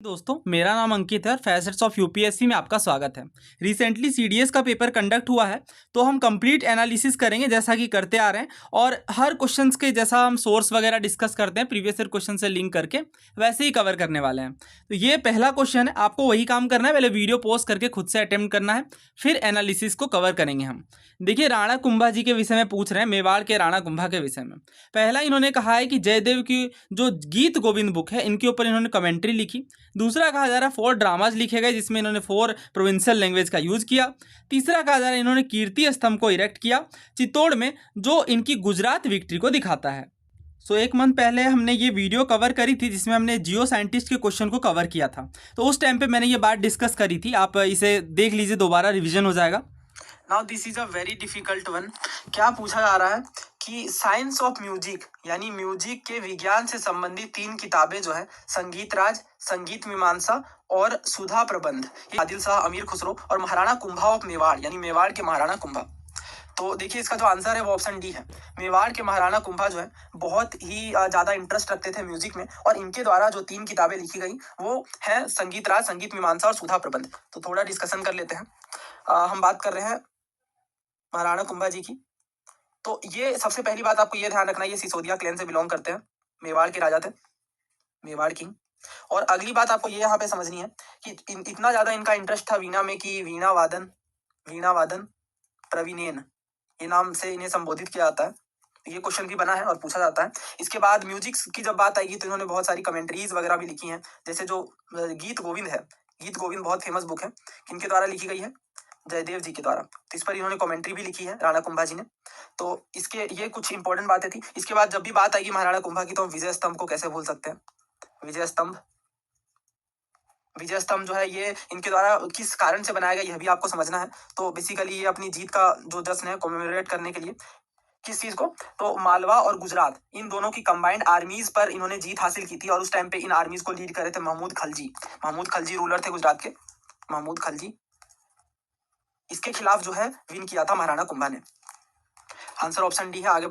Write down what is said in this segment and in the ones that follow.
दोस्तों, मेरा नाम अंकित है और फैसेट्स ऑफ यूपीएससी में आपका स्वागत है। रिसेंटली सीडीएस का पेपर कंडक्ट हुआ है, तो हम कंप्लीट एनालिसिस करेंगे जैसा कि करते आ रहे हैं, और हर क्वेश्चंस के जैसा हम सोर्स वगैरह डिस्कस करते हैं प्रीवियस ईयर क्वेश्चन से लिंक करके, वैसे ही कवर करने वाले हैं। तो ये पहला क्वेश्चन है, आपको वही काम करना है, पहले वीडियो पॉज करके खुद से अटेम्प्ट करना है, फिर एनालिसिस को कवर करेंगे हम। देखिए, राणा कुंभा जी के विषय में पूछ रहे हैं, मेवाड़ के राणा कुंभा के विषय में। पहला इन्होंने कहा है कि जयदेव की जो गीत गोविंद बुक है, इनके ऊपर इन्होंने कमेंट्री लिखी। दूसरा कहा जा रहा है 4 ड्रामाज लिखे गए जिसमें इन्होंने 4 प्रोविंशियल लैंग्वेज का यूज किया। तीसरा कहा जा रहा है इन्होंने कीर्ति स्तंभ को इरेक्ट किया चित्तौड़ में, जो इनकी गुजरात विक्ट्री को दिखाता है। सो एक मंथ पहले हमने ये वीडियो कवर करी थी जिसमें हमने जियो साइंटिस्ट के क्वेश्चन को कवर किया था, तो उस टाइम पे मैंने ये बात डिस्कस करी थी। आप इसे देख लीजिए, दोबारा रिविजन हो जाएगा। Now this is a very difficult one. क्या पूछा जा रहा है कि साइंस ऑफ म्यूजिक यानी म्यूजिक के विज्ञान से संबंधित 3 किताबें जो है, संगीत राज, संगीत मीमांसा और सुधा प्रबंध, ये आदिल शाह, अमीर खुसरो और महाराणा कुंभा ऑफ मेवाड़ यानी मेवाड़ के महाराणा कुंभा। तो देखिए, इसका जो आंसर है वो ऑप्शन डी है। मेवाड़ के महाराणा कुंभा जो है बहुत ही ज्यादा इंटरेस्ट रखते थे म्यूजिक में, और इनके द्वारा जो 3 किताबें लिखी गई वो है संगीत राज, संगीत मीमांसा और सुधा प्रबंध। तो थोड़ा डिस्कशन कर लेते हैं। हम बात कर रहे हैं महाराणा कुंभा जी की। तो ये सबसे पहली बात आपको ये ध्यान रखना है, ये सिसोदिया क्लैन से बिलोंग करते हैं, मेवाड़ के राजा थे, मेवाड़ किंग। और अगली बात आपको ये यहाँ पे समझनी है कि इतना ज्यादा इनका इंटरेस्ट था वीणा में कि वीणा वादन प्रवीणेन, ये नाम से इन्हें संबोधित किया जाता है। ये क्वेश्चन भी बना है और पूछा जाता है। इसके बाद म्यूजिक की जब बात आएगी तो इन्होंने बहुत सारी कमेंट्रीज वगैरह भी लिखी हैं, जैसे जो गीत गोविंद है, गीत गोविंद बहुत फेमस बुक है, किनके द्वारा लिखी गई है? जयदेव जी के द्वारा। तो इस पर इन्होंने कमेंट्री भी लिखी है राणा कुंभा जी ने। तो इसके ये कुछ इंपॉर्टेंट बातें थी। इसके बाद जब भी बात आएगी महाराणा कुंभा की तो हम विजय स्तंभ को कैसे भूल सकते हैं? विजय स्तंभ जो है ये इनके द्वारा किस कारण से बनाया गया, यह भी आपको समझना है। तो बेसिकली ये अपनी जीत का जो जश्न है कॉमेमोरेट करने के लिए, किस चीज को? तो मालवा और गुजरात, इन दोनों की कंबाइंड आर्मीज पर इन्होंने जीत हासिल की थी, और उस टाइम पे इन आर्मीज को लीड करे थे महमूद खलजी रूलर थे गुजरात के, महमूद खलजी। इसके खिलाफ जो है विन किया था महाराणा कुंभा ने। आंसर ऑप्शन डी है। आगे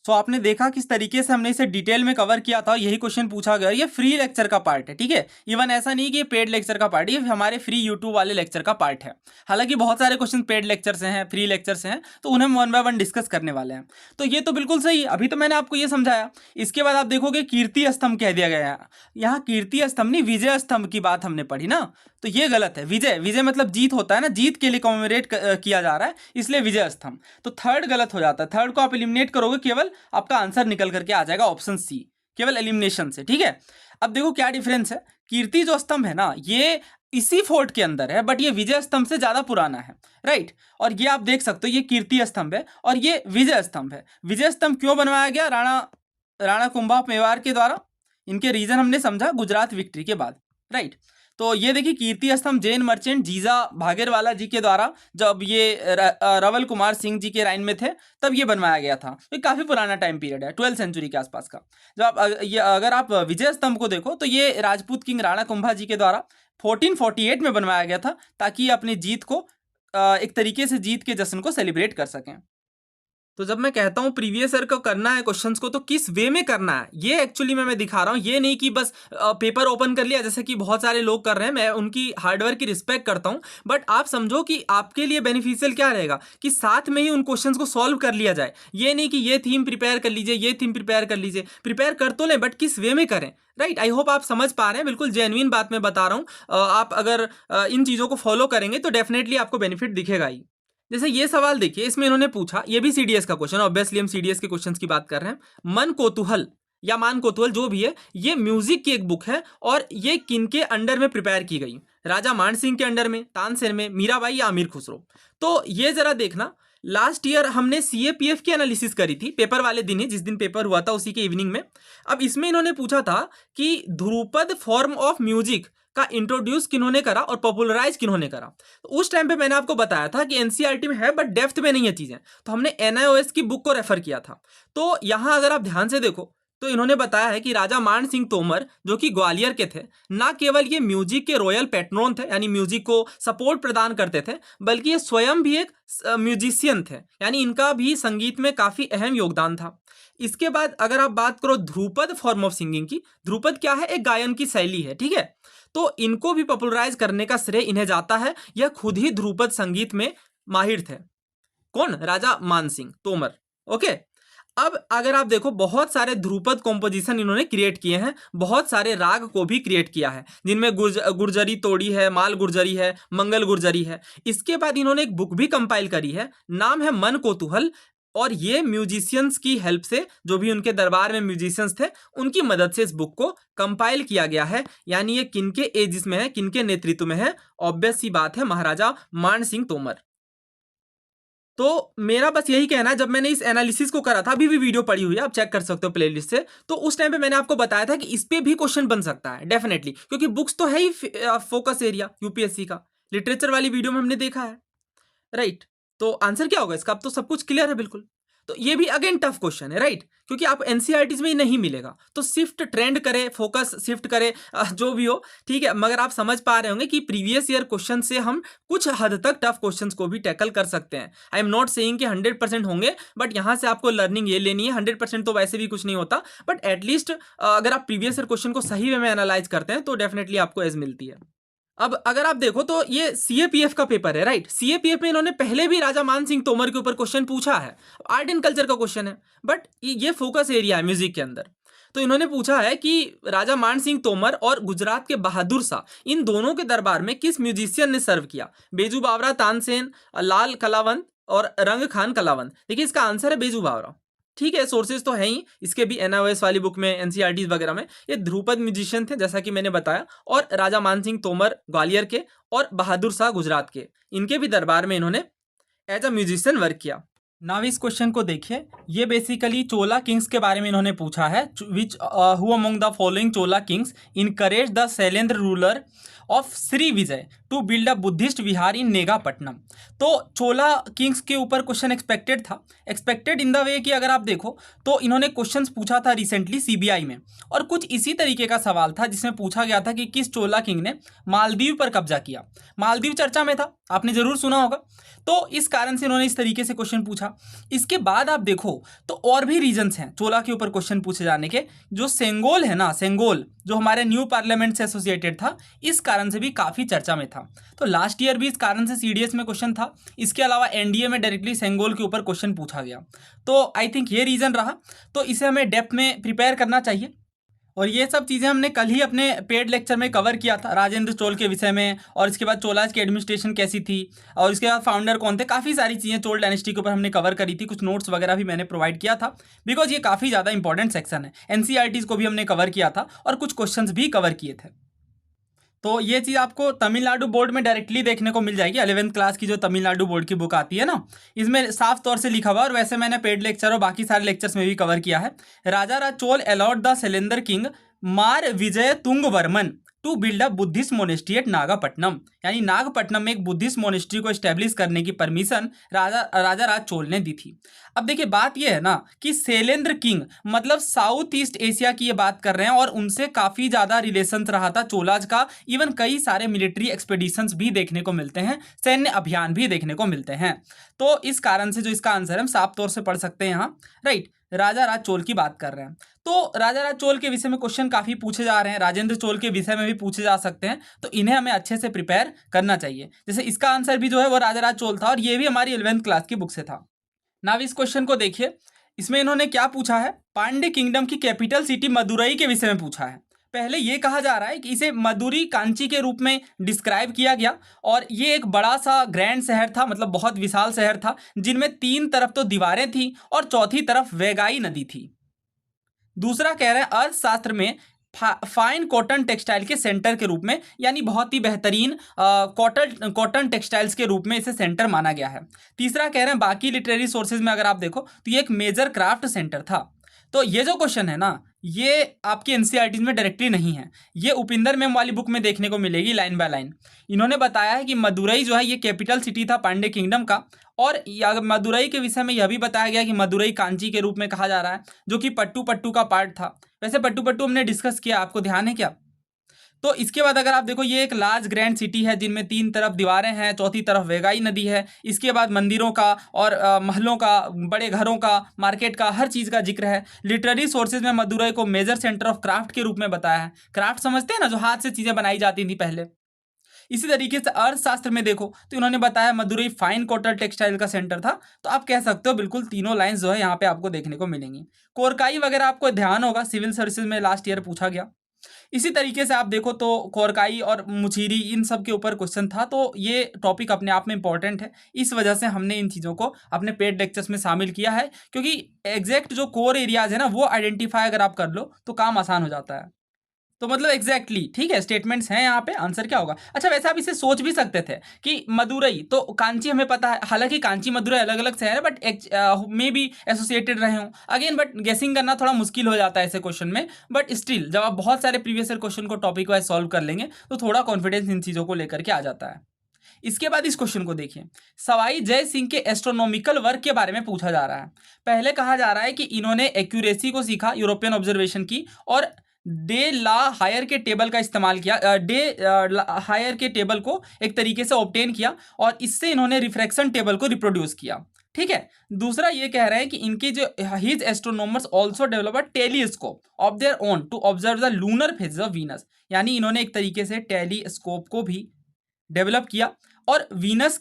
तो आपने देखा किस तरीके से हमने इसे डिटेल में कवर किया था, यही क्वेश्चन पूछा गया। ये फ्री लेक्चर का पार्ट है, ठीक है, इवन ऐसा नहीं कि ये पेड लेक्चर का पार्ट है, ये हमारे फ्री यूट्यूब वाले लेक्चर का पार्ट है। हालांकि बहुत सारे क्वेश्चन पेड लेक्चर से हैं, फ्री लेक्चर से हैं, तो उन्हें हम 1 बाय 1 डिस्कस करने वाले हैं। तो ये तो बिल्कुल सही है, अभी तो मैंने आपको ये समझाया। इसके बाद आप देखोगे कीर्ति स्तंभ कह दिया गया है, यहाँ कीर्ति स्तंभ नहीं विजय स्तंभ की बात हमने पढ़ी ना, तो ये गलत है। विजय मतलब जीत होता है ना, जीत के लिए कॉमेमोरेट किया जा रहा है, इसलिए विजय स्तंभ। तो थर्ड गलत हो जाता है। थर्ड को आप एलिमिनेट करोगे, केवल आपका आंसर निकल करके आ जाएगा ऑप्शन सी, केवल एलिमिनेशन से, ठीक है। अब देखो क्या डिफरेंस है। कीर्ति जो स्तंभ है ना, ये इसी फोर्ट के अंदर है, बट ये विजय स्तंभ से ज्यादा पुराना है, राइट। और ये आप देख सकते हो, ये कीर्ति स्तंभ है और ये विजय स्तंभ है। विजय स्तंभ क्यों बनवाया गया? राणा कुंभा मेवाड़ के द्वारा। इनके रीजन हमने समझा गुजरात विक्ट्री के बाद, राइट। तो ये देखिए, कीर्ति स्तंभ जैन मर्चेंट जीजा भागेरवाला जी के द्वारा, जब ये रवल कुमार सिंह जी के राइन में थे तब ये बनवाया गया था। ये काफी पुराना टाइम पीरियड है, 12th सेंचुरी के आसपास का। जब आप अगर आप विजय स्तंभ को देखो तो ये राजपूत किंग राणा कुंभा जी के द्वारा 1448 में बनवाया गया था, ताकि अपनी जीत को एक तरीके से जीत के जश्न को सेलिब्रेट कर सकें। तो जब मैं कहता हूँ प्रीवियस ईयर को करना है क्वेश्चंस को, तो किस वे में करना है ये एक्चुअली मैं दिखा रहा हूँ। ये नहीं कि बस पेपर ओपन कर लिया जैसे कि बहुत सारे लोग कर रहे हैं। मैं उनकी हार्डवर्क की रिस्पेक्ट करता हूँ, बट आप समझो कि आपके लिए बेनिफिशियल क्या रहेगा कि साथ में ही उन क्वेश्चंस को सॉल्व कर लिया जाए। ये नहीं कि ये थीम प्रिपेयर कर लीजिए, ये थीम प्रिपेयर कर लीजिए। प्रिपेयर कर तो लें, बट किस वे में करें, राइट। आई होप आप समझ पा रहे हैं, बिल्कुल जेन्युइन बात मैं बता रहा हूँ। आप अगर इन चीज़ों को फॉलो करेंगे तो डेफिनेटली आपको बेनिफिट दिखेगा ही। जैसे ये सवाल देखिए, इसमें इन्होंने पूछा, ये भी सीडीएस का क्वेश्चन, ऑब्वियसली हम सीडीएस के क्वेश्चंस की बात कर रहे हैं। मन कोतूहल या मान कोतूहल जो भी है, ये म्यूजिक की एक बुक है, और ये किनके अंडर में प्रिपेयर की गई? राजा मान सिंह के अंडर में, तानसेन में, मीराबाई या अमीर खुसरो? तो ये जरा देखना, लास्ट ईयर हमने सीएपीएफ की एनालिसिस करी थी, पेपर वाले दिन ही, जिस दिन पेपर हुआ था उसी के इवनिंग में। अब इसमें इन्होंने पूछा था कि ध्रुपद फॉर्म ऑफ म्यूजिक का इंट्रोड्यूस किन्होंने करा और पॉपुलराइज किन्होंने करा। तो उस टाइम पे मैंने आपको बताया था कि एनसीईआरटी में है बट डेप्थ में नहीं है चीजें, तो हमने एनआईओएस की बुक को रेफर किया था। तो यहां अगर आप ध्यान से देखो तो इन्होंने बताया है कि राजा मान सिंह तोमर जो कि ग्वालियर के थे, ना केवल ये म्यूजिक के रॉयल पैट्रोन थे, यानी म्यूजिक को सपोर्ट प्रदान करते थे, बल्कि ये स्वयं भी एक म्यूजिशियन थे, यानी इनका भी संगीत में काफी अहम योगदान था। इसके बाद अगर आप बात करो ध्रुपद फॉर्म ऑफ सिंगिंग की, ध्रुपद क्या है? एक गायन की शैली है, ठीक है। तो इनको भी पॉपुलराइज करने का श्रेय इन्हें जाता है। यह खुद ही ध्रुपद संगीत में माहिर थे। कौन? राजा मान सिंह तोमर। ओके, अब अगर आप देखो बहुत सारे ध्रुपद कॉम्पोजिशन इन्होंने क्रिएट किए हैं, बहुत सारे राग को भी क्रिएट किया है, जिनमें गुर्जरी तोड़ी है, माल गुर्जरी है, मंगल गुर्जरी है। इसके बाद इन्होंने एक बुक भी कंपाइल करी है, नाम है मन कौतूहल, और ये म्यूजिशियंस की हेल्प से, जो भी उनके दरबार में म्यूजिशियंस थे, उनकी मदद से इस बुक को कंपाइल किया गया है। यानी ये किनके एजिस में है, किनके नेतृत्व में है? ऑब्वियस सी बात है, महाराजा मान सिंह तोमर। तो मेरा बस यही कहना है, जब मैंने इस एनालिसिस को करा था, अभी भी वीडियो पड़ी हुई है, आप चेक कर सकते हो प्लेलिस्ट से, तो उस टाइम पे मैंने आपको बताया था कि इस पे भी क्वेश्चन बन सकता है डेफिनेटली, क्योंकि बुक्स तो है ही फोकस एरिया यूपीएससी का। लिटरेचर वाली वीडियो में हमने देखा है, राइट। तो आंसर क्या होगा इसका? अब तो सब कुछ क्लियर है बिल्कुल। तो ये भी अगेन टफ क्वेश्चन है, राइट, क्योंकि आप एनसीईआरटीज में ही नहीं मिलेगा। तो शिफ्ट ट्रेंड करे, फोकस शिफ्ट करे, जो भी हो, ठीक है। मगर आप समझ पा रहे होंगे कि प्रीवियस ईयर क्वेश्चन से हम कुछ हद तक टफ क्वेश्चंस को भी टैकल कर सकते हैं। आई एम नॉट सेइंग कि 100% होंगे, बट यहाँ से आपको लर्निंग ये लेनी है। 100% तो वैसे भी कुछ नहीं होता, बट एटलीस्ट अगर आप प्रीवियस ईयर क्वेश्चन को सही वे में एनालाइज करते हैं तो डेफिनेटली आपको एज मिलती है। अब अगर आप देखो तो ये सीएपीएफ का पेपर है, राइट। सीएपीएफ में इन्होंने पहले भी राजा मान सिंह तोमर के ऊपर क्वेश्चन पूछा है, आर्ट एंड कल्चर का क्वेश्चन है, बट ये फोकस एरिया है म्यूजिक के अंदर। तो इन्होंने पूछा है कि राजा मान सिंह तोमर और गुजरात के बहादुर शाह, इन दोनों के दरबार में किस म्यूजिशियन ने सर्व किया? बेजू बावरा, तानसेन, लाल कलावंत और रंग खान कलावंत। देखिए इसका आंसर है बेजू बावरा, ठीक है। सोर्सेज तो है ही इसके भी, एनओएस वाली बुक में, एनसीईआरटी वगैरह में। ये ध्रुपद म्यूजिशियन थे जैसा कि मैंने बताया, और राजा मान सिंह तोमर ग्वालियर के और बहादुर शाह गुजरात के, इनके भी दरबार में इन्होंने एज अ म्यूजिशियन वर्क किया। नाउ इस क्वेश्चन को देखिए, ये बेसिकली चोला किंग्स के बारे में इन्होंने पूछा है। Which who among the following Chola kings encourage the Shailendra ruler of Sri Vijaya to build a Buddhist vihara in Negapattinam. तो चोला किंग्स के ऊपर क्वेश्चन एक्सपेक्टेड था, एक्सपेक्टेड इन द वे कि अगर आप देखो तो इन्होंने क्वेश्चंस पूछा था रिसेंटली सीबीआई में, और कुछ इसी तरीके का सवाल था जिसमें पूछा गया था कि किस चोला किंग ने मालदीव पर कब्जा किया। मालदीव चर्चा में था, आपने जरूर सुना होगा। तो इस कारण से इन्होंने इस तरीके से क्वेश्चन पूछा। इसके बाद आप देखो तो और भी रीजंस हैं चोला के ऊपर क्वेश्चन पूछे जाने के। जो सेंगोल है ना, सेंगोल जो हमारे न्यू पार्लियामेंट से एसोसिएटेड था, इस कारण से भी काफी चर्चा में था। तो लास्ट ईयर भी इस कारण से सीडीएस में क्वेश्चन था। इसके अलावा एनडीए में डायरेक्टली सेंगोल के ऊपर क्वेश्चन पूछा गया। तो आई थिंक ये रीजन रहा, तो इसे हमें डेप्थ में प्रिपेयर करना चाहिए। और ये सब चीज़ें हमने कल ही अपने पेड लेक्चर में कवर किया था, राजेंद्र चोल के विषय में, और इसके बाद चोलाज की एडमिनिस्ट्रेशन कैसी थी, और इसके बाद फाउंडर कौन थे। काफ़ी सारी चीज़ें चोल डायनेस्टी के ऊपर हमने कवर करी थी। कुछ नोट्स वगैरह भी मैंने प्रोवाइड किया था, बिकॉज ये काफ़ी ज़्यादा इंपॉर्टेंट सेक्शन है। एनसीईआरटीज़ को भी हमने कवर किया था और कुछ क्वेश्चंस भी कवर किए थे। तो ये चीज़ आपको तमिलनाडु बोर्ड में डायरेक्टली देखने को मिल जाएगी। 11th क्लास की जो तमिलनाडु बोर्ड की बुक आती है ना, इसमें साफ तौर से लिखा हुआ है, और वैसे मैंने पेड लेक्चर और बाकी सारे लेक्चर्स में भी कवर किया है। Raja Raja Chola allot the Shailendra king Mara Vijaya Tunga Varman to build a Buddhist monastery at Nagapattinam, यानी नागपट्टनम में एक बुद्धिस्ट मोनेस्ट्री को एस्टेब्लिश करने की परमिशन राजा राज चोल ने दी थी। अब देखिए बात यह है ना कि शैलेंद्र किंग मतलब साउथ ईस्ट एशिया की ये बात कर रहे हैं, और उनसे काफ़ी ज़्यादा रिलेशन रहा था चोलाज का। इवन कई सारे मिलिट्री एक्सपेडिशंस भी देखने को मिलते हैं, सैन्य अभियान भी देखने को मिलते हैं। तो इस कारण से जो इसका आंसर है हम साफ तौर से पढ़ सकते हैं यहाँ, राइट। राजा राज चोल की बात कर रहे हैं, तो राजा राज चोल के विषय में क्वेश्चन काफ़ी पूछे जा रहे हैं, राजेंद्र चोल के विषय में भी पूछे जा सकते हैं, तो इन्हें हमें अच्छे से प्रिपेयर करना चाहिए। जैसे इसका आंसर भी जो है वो राजा राज चोल था, और ये भी हमारी 11th क्लास की बुक से था। नाउ इस क्वेश्चन को देखिए, इसमें इन्होंने क्या पूछा है, पांड्य किंगडम की कैपिटल सिटी मदुरई के विषय में पूछा है। पहले ये कहा जा रहा है कि इसे मदुरी कांची के रूप में डिस्क्राइब किया गया, और ये एक बड़ा सा ग्रैंड शहर था, मतलब बहुत विशाल शहर था, जिनमें 3 तरफ तो दीवारें थी और चौथी तरफ वेगाई नदी थी। दूसरा कह रहे हैं अर्थशास्त्र में फाइन कॉटन टेक्सटाइल के सेंटर के रूप में, यानी बहुत ही बेहतरीन कॉटन टेक्सटाइल्स के रूप में इसे सेंटर माना गया है। तीसरा कह रहे हैं बाकी लिटरेरी सोर्सेज में अगर आप देखो तो ये एक मेजर क्राफ्ट सेंटर था। तो ये जो क्वेश्चन है ना, ये आपकी एनसीईआरटी में डायरेक्टली नहीं है, ये उपिंदर मैम वाली बुक में देखने को मिलेगी लाइन बाय लाइन। इन्होंने बताया है कि मदुरई जो है ये कैपिटल सिटी था पांड्य किंगडम का, और मदुरई के विषय में यह भी बताया गया कि मदुरई कांची के रूप में कहा जा रहा है, जो कि पट्टू पट्टू का पार्ट था। वैसे पट्टू पट्टू हमने डिस्कस किया, आपको ध्यान है क्या? तो इसके बाद अगर आप देखो, ये एक लार्ज ग्रैंड सिटी है जिनमें 3 तरफ दीवारें हैं, चौथी तरफ वेगाई नदी है। इसके बाद मंदिरों का और महलों का, बड़े घरों का, मार्केट का, हर चीज़ का जिक्र है। लिटरेरी सोर्सेज में मदुरई को मेजर सेंटर ऑफ क्राफ्ट के रूप में बताया है। क्राफ्ट समझते हैं ना, जो हाथ से चीज़ें बनाई जाती थी पहले। इसी तरीके से अर्थशास्त्र में देखो तो इन्होंने बताया मदुरई फाइन कॉटन टेक्सटाइल का सेंटर था। तो आप कह सकते हो बिल्कुल तीनों लाइंस जो है यहाँ पे आपको देखने को मिलेंगी। कोरकाई वगैरह आपको ध्यान होगा, सिविल सर्विसेज में लास्ट ईयर पूछा गया। इसी तरीके से आप देखो तो कोरकाई और मुचीरी, इन सब के ऊपर क्वेश्चन था। तो ये टॉपिक अपने आप में इंपॉर्टेंट है, इस वजह से हमने इन चीज़ों को अपने पेड लेक्चर्स में शामिल किया है, क्योंकि एग्जैक्ट जो कोर एरियाज है ना, वो आइडेंटिफाई अगर आप कर लो तो काम आसान हो जाता है। तो मतलब एग्जैक्टली ठीक है, स्टेटमेंट्स हैं यहाँ पे, आंसर क्या होगा? अच्छा, वैसे आप इसे सोच भी सकते थे कि मदुरई तो कांची हमें पता है, हालांकि कांची मदुरई अलग अलग शहर है, बट मे बी एसोसिएटेड रहे हों अगेन, बट गेसिंग करना थोड़ा मुश्किल हो जाता है ऐसे क्वेश्चन में। बट स्टिल जब आप बहुत सारे प्रीवियस ईयर क्वेश्चन को टॉपिक वाइज सॉल्व कर लेंगे तो थोड़ा कॉन्फिडेंस इन चीज़ों को लेकर के आ जाता है। इसके बाद इस क्वेश्चन को देखिए, सवाई जय सिंह के एस्ट्रोनॉमिकल वर्क के बारे में पूछा जा रहा है। पहले कहा जा रहा है कि इन्होंने एक्यूरेसी को सीखा, यूरोपियन ऑब्जर्वेशन की, और डे ला हायर के टेबल का इस्तेमाल किया, डे हायर के टेबल को एक तरीके से ऑब्टेन किया, और इससे इन्होंने रिफ्रैक्शन टेबल को रिप्रोड्यूस किया। ठीक है। दूसरा ये कह रहे हैं कि इनके जो his astronomers also develop a telescope of their own to observe the lunar phases of Venus, यानी इन्होंने एक तरीके से टेलीस्कोप को भी डेवलप किया और वीनस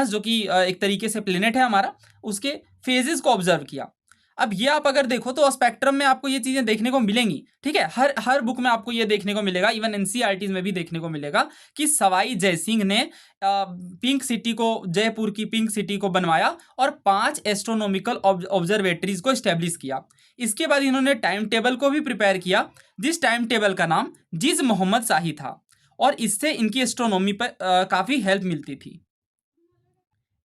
जो कि एक तरीके से प्लेनेट है हमारा, उसके फेजेस को ऑब्जर्व किया। अब ये आप अगर देखो तो स्पेक्ट्रम में आपको ये चीज़ें देखने को मिलेंगी। ठीक है, हर हर बुक में आपको ये देखने को मिलेगा, इवन एनसीईआरटी में भी देखने को मिलेगा कि सवाई जयसिंह ने पिंक सिटी को, जयपुर की पिंक सिटी को बनवाया और 5 एस्ट्रोनॉमिकल ऑब्जर्वेटरीज को स्टैब्लिश किया। इसके बाद इन्होंने टाइम टेबल को भी प्रिपेयर किया, जिस टाइम टेबल का नाम जिज मोहम्मद शाही था, और इससे इनकी एस्ट्रोनॉमी पर काफ़ी हेल्प मिलती थी।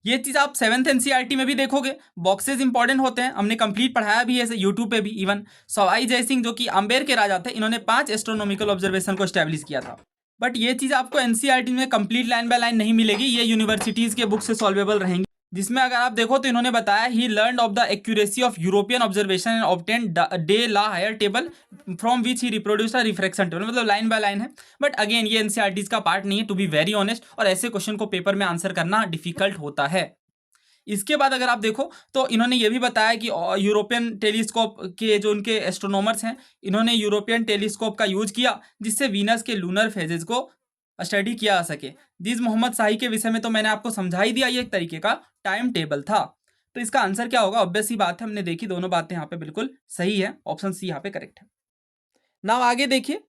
ये चीज़ आप 7th एनसीईआरटी में भी देखोगे, बॉक्सेस इंपॉर्टेंट होते हैं, हमने कंप्लीट पढ़ाया भी है यूट्यूब पे भी। इवन सवाई जयसिंह जो कि अम्बेर के राजा थे, इन्होंने 5 एस्ट्रोनॉमिकल ऑब्जर्वेशन को स्टैब्लिश किया था। बट ये चीज़ आपको एनसीईआरटी में कंप्लीट लाइन बाय लाइन नहीं मिलेगी, ये यूनिवर्सिटीज़ के बुक से सॉल्वेबल रहेंगी, जिसमें अगर आप देखो तो इन्होंने बताया he learn of the accuracy of European observation and obtain de la Hire table from which he reproduce a refraction table, मतलब लाइन बाय लाइन है। बट अगेन ये एनसीईआरटीज का पार्ट नहीं है, टू बी वेरी ऑनेस्ट, और ऐसे question को paper में आंसर करना डिफिकल्ट होता है। इसके बाद अगर आप देखो तो इन्होंने ये भी बताया कि यूरोपियन टेलीस्कोप के जो उनके एस्ट्रोनॉमर्स हैं, इन्होंने यूरोपियन टेलीस्कोप का यूज किया जिससे वीनस के लूनर फेजेस को स्टडी किया जा सके। जिस मोहम्मद शाही के विषय में तो मैंने आपको समझा ही दिया, ये एक तरीके का टाइम टेबल था। तो इसका आंसर क्या होगा? ऑब्वियस सी बात है, हमने देखी दोनों बातें यहाँ पे बिल्कुल सही है, ऑप्शन सी यहाँ पे करेक्ट है। नाउ आगे देखिए,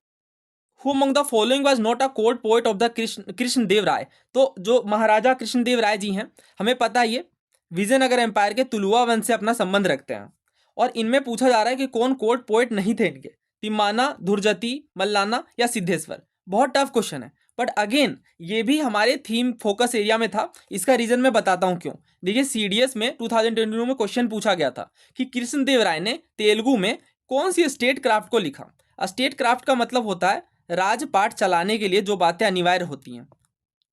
who among the following was not a court poet of the Krishnadeva Raya. तो जो महाराजा कृष्णदेव राय जी हैं, हमें पता है ये विजयनगर एम्पायर के तुलुआ वंश से अपना संबंध रखते हैं, और इनमें पूछा जा रहा है कि कौन कोर्ट पोएट नहीं थे इनके, तिम्माना, धुरजती, मल्लाना या सिद्धेश्वर। बहुत टफ क्वेश्चन है, बट अगेन ये भी हमारे थीम फोकस एरिया में था। इसका रीजन मैं बताता हूँ क्यों। देखिए, सीडीएस में 2022 में क्वेश्चन पूछा गया था कि कृष्णदेव राय ने तेलुगु में कौन सी स्टेट क्राफ्ट को लिखा। स्टेट क्राफ्ट का मतलब होता है राजपाट चलाने के लिए जो बातें अनिवार्य होती हैं,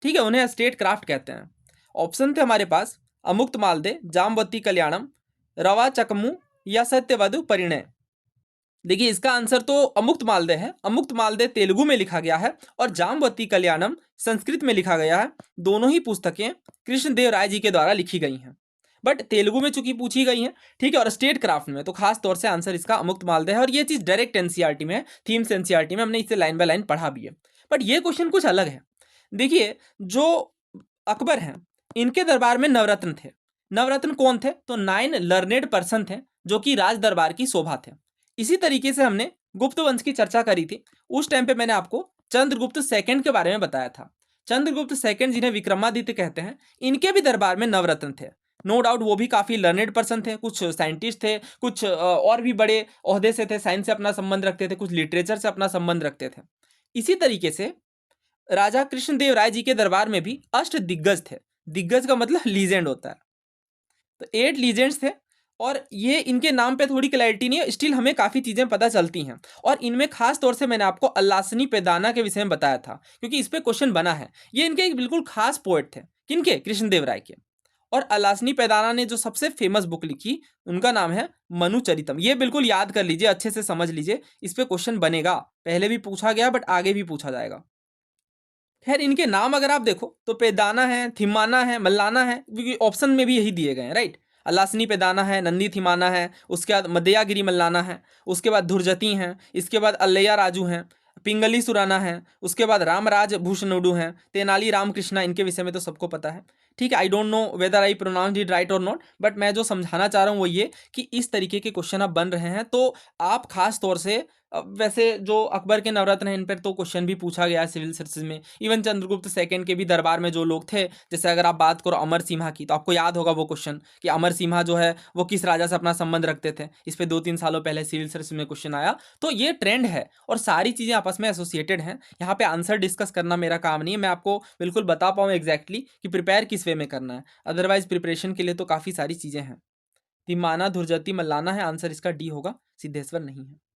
ठीक है, उन्हें स्टेट क्राफ्ट कहते हैं। ऑप्शन थे हमारे पास अमुक्त मालदे, जामवती कल्याणम, रवा चकमू या सत्यवधु परिणय। देखिए, इसका आंसर तो अमुक्त मालदे है। अमुक्त मालदे तेलुगु में लिखा गया है और जामवती कल्याणम संस्कृत में लिखा गया है। दोनों ही पुस्तकें कृष्णदेव राय जी के द्वारा लिखी गई हैं, बट तेलुगु में चूंकि पूछी गई हैं, ठीक है, और स्टेट क्राफ्ट में, तो खास तौर से आंसर इसका अमुक्त मालदे है। और ये चीज डायरेक्ट एनसीईआरटी में है, थीम्स एनसीईआरटी में, हमने इसे लाइन बाय लाइन पढ़ा भी है। बट ये क्वेश्चन कुछ अलग है। देखिए, जो अकबर हैं, इनके दरबार में नवरत्न थे। नवरत्न कौन थे? तो 9 लर्नेड पर्सन थे जो कि राज दरबार की शोभा थे। इसी तरीके से हमने गुप्त वंश की चर्चा करी थी। उस टाइम पे मैंने आपको चंद्रगुप्त सेकंड के बारे में बताया था। चंद्रगुप्त सेकंड, जिन्हें विक्रमादित्य कहते हैं, इनके भी दरबार में नवरत्न थे। नो डाउट वो भी काफी लर्नेड पर्सन थे, कुछ साइंटिस्ट थे, कुछ और भी बड़े ओहदे से थे, साइंस से अपना संबंध रखते थे, कुछ लिटरेचर से अपना संबंध रखते थे। इसी तरीके से राजा कृष्णदेव राय जी के दरबार में भी अष्ट दिग्गज थे। दिग्गज का मतलब लीजेंड होता है। तो 8 लीजेंड्स थे, और ये इनके नाम पे थोड़ी क्लैरिटी नहीं है, स्टिल हमें काफ़ी चीज़ें पता चलती हैं। और इनमें खास तौर से मैंने आपको अल्लासनी पेदाना के विषय में बताया था, क्योंकि इस पे क्वेश्चन बना है। ये इनके एक बिल्कुल खास पोएट थे। किनके? कृष्णदेव राय के। और अलासनी पैदाना ने जो सबसे फेमस बुक लिखी उनका नाम है मनुचरितम। ये बिल्कुल याद कर लीजिए, अच्छे से समझ लीजिए, इस पे क्वेश्चन बनेगा, पहले भी पूछा गया बट आगे भी पूछा जाएगा। खैर इनके नाम अगर आप देखो तो पेदाना है, थिम्माना है, मल्लाना है, क्योंकि ऑप्शन में भी यही दिए गए हैं, राइट। अलासनी पेदाना है, नंदी थिमाना है, उसके बाद मदयागिरी मल्लाना है, उसके बाद धुरजती हैं, इसके बाद अल्लैया राजू हैं, पिंगली सुराना है, उसके बाद रामराज भूषणुडू हैं, तेनाली रामकृष्णा, इनके विषय में तो सबको पता है, ठीक है। I don't know whether I pronounce it right और नॉट, बट मैं जो समझाना चाह रहा हूँ वो ये कि इस तरीके के क्वेश्चन अब बन रहे हैं, तो आप खास तौर से वैसे जो अकबर के नवरत्न हैं इन पर तो क्वेश्चन भी पूछा गया है सिविल सर्विसेज में। इवन चंद्रगुप्त सेकंड के भी दरबार में जो लोग थे, जैसे अगर आप बात करो अमर सिम्हा की, तो आपको याद होगा वो क्वेश्चन कि अमर सिम्हा जो है वो किस राजा से अपना संबंध रखते थे। इस पे 2-3 सालों पहले सिविल सर्विस में क्वेश्चन आया। तो ये ट्रेंड है और सारी चीज़ें आपस में एसोसिएटेड हैं। यहाँ पे आंसर डिस्कस करना मेरा काम नहीं है, मैं आपको बिल्कुल बता पाऊँ एग्जैक्टली कि प्रिपेयर किस वे में करना है। अदरवाइज प्रिपरेशन के लिए तो काफ़ी सारी चीज़ें हैं। तिमाना, धुरजती, मल्लाना है, आंसर इसका डी होगा, सिद्धेश्वर नहीं है।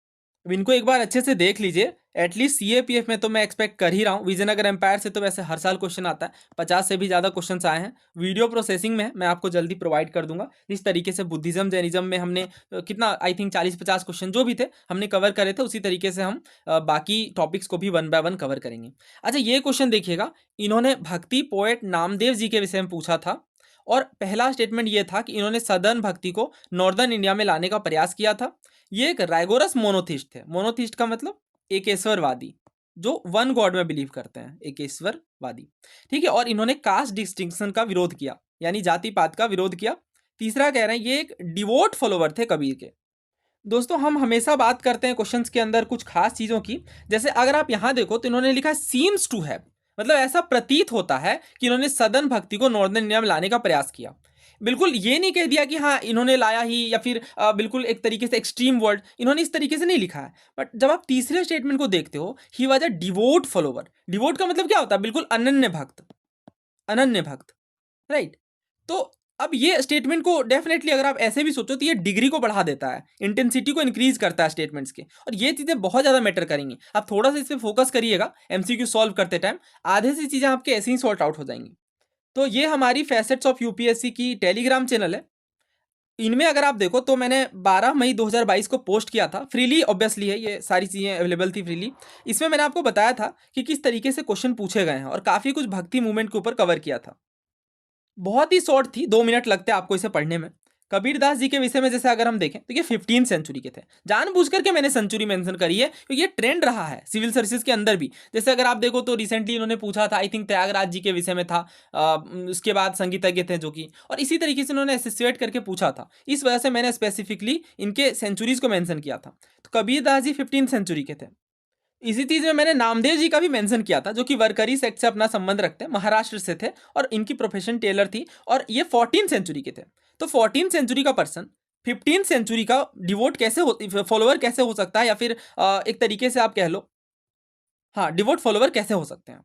अब इनको एक बार अच्छे से देख लीजिए। एटलीस्ट सीएपीएफ में तो मैं एक्सपेक्ट कर ही रहा हूँ। विजयनगर एम्पायर से तो वैसे हर साल क्वेश्चन आता है, 50 से भी ज़्यादा क्वेश्चंस आए हैं। वीडियो प्रोसेसिंग में मैं आपको जल्दी प्रोवाइड कर दूंगा। जिस तरीके से बुद्धिज्म जैनिज्म में हमने कितना आई थिंक 40-50 क्वेश्चन जो भी थे हमने कवर करे थे, उसी तरीके से हम बाकी टॉपिक्स को भी 1 बाय 1 कवर करेंगे। अच्छा ये क्वेश्चन देखिएगा, इन्होंने भक्ति पोएट नामदेव जी के विषय में पूछा था और पहला स्टेटमेंट ये था कि इन्होंने सदर्न भक्ति को नॉर्दर्न इंडिया में लाने का प्रयास किया था। ये एक राइगोरस मोनोथिस्ट थे। मोनोथिस्ट का मतलब एकेश्वरवादी, जो वन गॉड में बिलीव करते हैं, एकेश्वरवादी, ठीक है। और इन्होंने कास्ट डिस्टिंक्शन का विरोध किया, यानी जाति पात का विरोध किया। तीसरा कह रहे हैं ये एक डिवोट फॉलोवर थे कबीर के। दोस्तों हम हमेशा बात करते हैं क्वेश्चंस के अंदर कुछ खास चीज़ों की, जैसे अगर आप यहाँ देखो तो इन्होंने लिखा सीम्स टू हैव, मतलब ऐसा प्रतीत होता है कि इन्होंने सदर्न भक्ति को नॉर्दर्न इंडिया में लाने का प्रयास किया। बिल्कुल ये नहीं कह दिया कि हाँ इन्होंने लाया ही, या फिर बिल्कुल एक तरीके से एक्सट्रीम वर्ड इन्होंने इस तरीके से नहीं लिखा है। बट जब आप तीसरे स्टेटमेंट को देखते हो, he was a devote follower. Devote का मतलब क्या होता है? बिल्कुल अनन्य भक्त, अनन्य भक्त, राइट। तो अब ये स्टेटमेंट को डेफिनेटली अगर आप ऐसे भी सोचो तो ये डिग्री को बढ़ा देता है, इंटेंसिटी को इंक्रीज करता है स्टेटमेंट्स के, और ये चीज़ें बहुत ज़्यादा मैटर करेंगी। आप थोड़ा सा इस पर फोकस करिएगा एमसीक्यू सॉल्व करते टाइम, आधे से चीज़ें आपके ऐसे ही सॉर्ट आउट हो जाएंगी। तो ये हमारी फैसेट्स ऑफ यूपीएससी की टेलीग्राम चैनल है। इनमें अगर आप देखो तो मैंने 12 मई 2022 को पोस्ट किया था, फ्रीली ऑब्वियसली है, ये सारी चीज़ें अवेलेबल थी फ्रीली। इसमें मैंने आपको बताया था कि किस तरीके से क्वेश्चन पूछे गए हैं और काफ़ी कुछ भक्ति मूवमेंट के ऊपर कवर किया था। बहुत ही शॉर्ट थी, 2 मिनट लगते हैं आपको इसे पढ़ने में। कबीरदास जी के विषय में जैसे अगर हम देखें तो ये 15th सेंचुरी के थे। जानबूझ करके मैंने सेंचुरी मेंशन करी है क्योंकि ये ट्रेंड रहा है सिविल सर्विसेज के अंदर भी। जैसे अगर आप देखो तो रिसेंटली इन्होंने पूछा था, आई थिंक त्यागराज जी के विषय में था, उसके बाद संगीतज्ञ थे जो कि, और इसी तरीके से इन्होंने एसोसिएट करके पूछा था। इस वजह से मैंने स्पेसिफिकली इनके सेंचुरीज को मैंशन किया था। तो कबीरदास जी 15th सेंचुरी के थे। इसी चीज़ में मैंने नामदेव जी का भी मेंशन किया था, जो कि वर्करी सेक्ट से अपना संबंध रखते हैं, महाराष्ट्र से थे और इनकी प्रोफेशन टेलर थी, और ये 14th सेंचुरी के थे। तो 14th सेंचुरी का पर्सन 15th सेंचुरी का डिवोट कैसे हो, फॉलोवर कैसे हो सकता है, या फिर एक तरीके से आप कह लो हाँ डिवोट फॉलोवर कैसे हो सकते हैं।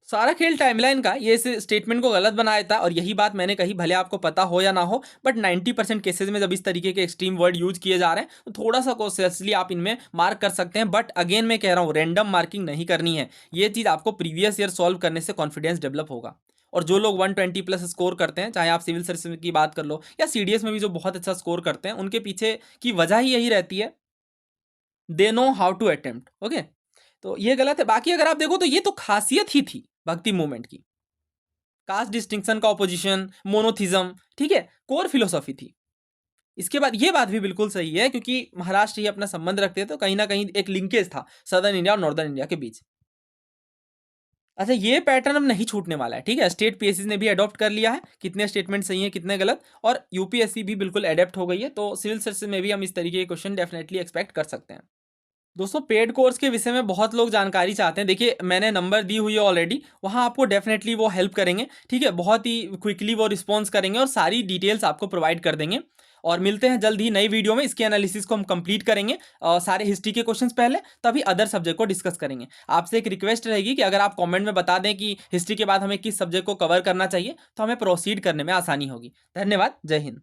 सारा खेल टाइमलाइन का ये इस स्टेटमेंट को गलत बना देता है, और यही बात मैंने कही, भले आपको पता हो या ना हो, बट 90% केसेस में जब इस तरीके के एक्सट्रीम वर्ड यूज किए जा रहे हैं तो थोड़ा सा कॉन्शियसली आप इनमें मार्क कर सकते हैं। बट अगेन मैं कह रहा हूँ रैंडम मार्किंग नहीं करनी है। ये चीज़ आपको प्रीवियस ईयर सॉल्व करने से कॉन्फिडेंस डेवलप होगा। और जो लोग 120+ स्कोर करते हैं, चाहे आप सिविल सर्विस की बात कर लो या सीडीएस में भी जो बहुत अच्छा स्कोर करते हैं, उनके पीछे की वजह ही यही रहती है, they know how to attempt. Okay, तो ये गलत है। बाकी अगर आप देखो तो ये तो खासियत ही थी भक्ति मूवमेंट की, कास्ट डिस्टिंक्शन का ऑपोजिशन, मोनोथिज्म, ठीक है, कोर फिलोसॉफी थी। इसके बाद ये बात भी बिल्कुल सही है क्योंकि महाराष्ट्र ही अपना संबंध रखते थे, तो कहीं ना कहीं एक लिंकेज था सदर्न इंडिया और नॉर्दर्न इंडिया के बीच। अच्छा ये पैटर्न अब नहीं छूटने वाला है, ठीक है। स्टेट पीएससी ने भी अडॉप्ट कर लिया है, कितने स्टेटमेंट सही है कितने गलत, और यूपीएससी भी बिल्कुल अडेप्ट हो गई है। तो सिविल सर्विस में भी हम इस तरीके के क्वेश्चन डेफिनेटली एक्सपेक्ट कर सकते हैं। दोस्तों पेड कोर्स के विषय में बहुत लोग जानकारी चाहते हैं। देखिए मैंने नंबर दी हुई है ऑलरेडी, वहाँ आपको डेफिनेटली वो हेल्प करेंगे, ठीक है। बहुत ही क्विकली वो रिस्पॉन्स करेंगे और सारी डिटेल्स आपको प्रोवाइड कर देंगे। और मिलते हैं जल्द ही नई वीडियो में, इसके एनालिसिस को हम कंप्लीट करेंगे, सारे हिस्ट्री के क्वेश्चंस पहले, तभी अदर सब्जेक्ट को डिस्कस करेंगे। आपसे एक रिक्वेस्ट रहेगी कि अगर आप कमेंट में बता दें कि हिस्ट्री के बाद हमें किस सब्जेक्ट को कवर करना चाहिए, तो हमें प्रोसीड करने में आसानी होगी। धन्यवाद, जय हिंद।